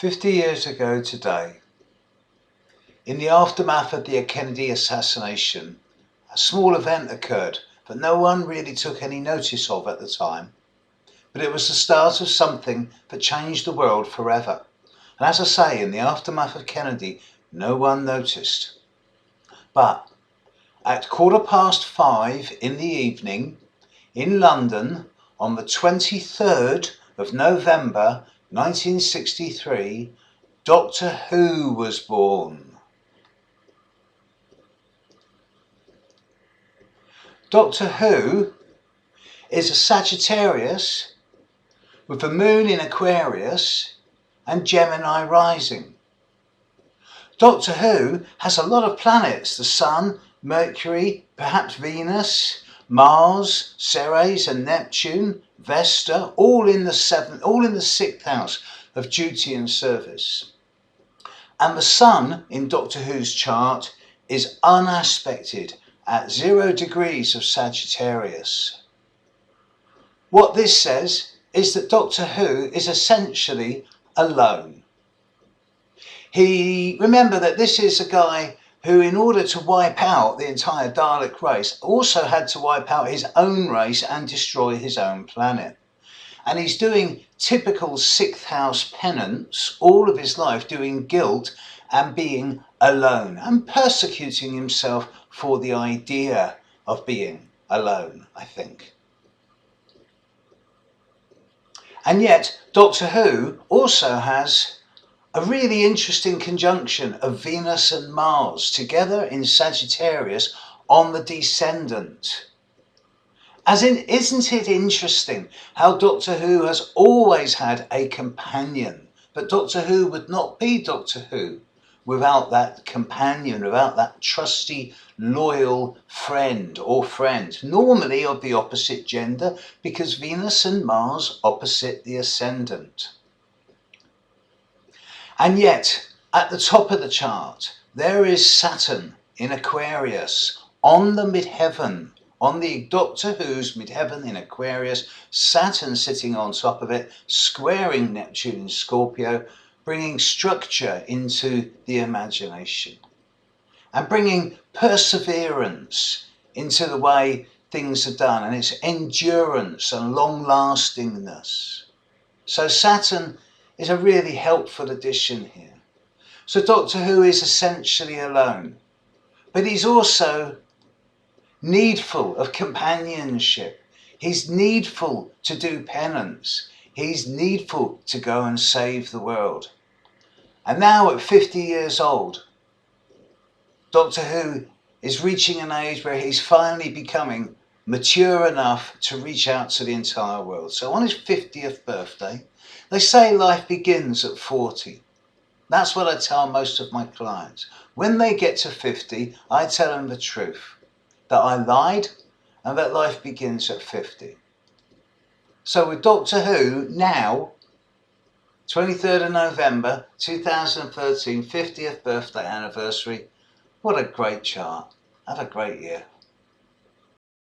50 years ago today, in the aftermath of the Kennedy assassination, a small event occurred that no one really took any notice of at the time. But it was the start of something that changed the world forever. And as I say, in the aftermath of Kennedy, no one noticed. But at 5:15 in the evening, in London, on the 23rd of November 1963, Doctor Who was born. Doctor Who is a Sagittarius with the moon in Aquarius and Gemini rising. Doctor Who has a lot of planets: the Sun, Mercury, perhaps Venus, Mars, Ceres and Neptune, Vesta, all in the 6th house of duty and service. And the Sun in Doctor Who's chart is unaspected at 0 degrees of Sagittarius. What this says is that Doctor Who is essentially alone. Remember that this is a guy who, in order to wipe out the entire Dalek race, also had to wipe out his own race and destroy his own planet. And he's doing typical 6th house penance all of his life, doing guilt and being alone and persecuting himself for the idea of being alone, I think. And yet, Doctor Who also has a really interesting conjunction of Venus and Mars together in Sagittarius on the descendant. As in, isn't it interesting how Doctor Who has always had a companion, but Doctor Who would not be Doctor Who without that companion, without that trusty, loyal friend or friend, normally of the opposite gender, because Venus and Mars opposite the ascendant. And yet, at the top of the chart, there is Saturn in Aquarius on the midheaven, on the Doctor Who's midheaven in Aquarius, Saturn sitting on top of it, squaring Neptune in Scorpio, bringing structure into the imagination and bringing perseverance into the way things are done, and its endurance and long-lastingness. So Saturn is a really helpful addition here. So Doctor Who is essentially alone, but he's also needful of companionship. He's needful to do penance. He's needful to go and save the world. And now at 50 years old, Doctor Who is reaching an age where he's finally becoming mature enough to reach out to the entire world. So on his 50th birthday, they say life begins at 40. That's what I tell most of my clients. When they get to 50, I tell them the truth, that I lied and that life begins at 50. So with Doctor Who now, 23rd of November 2013, 50th birthday anniversary, what a great chart. Have a great year.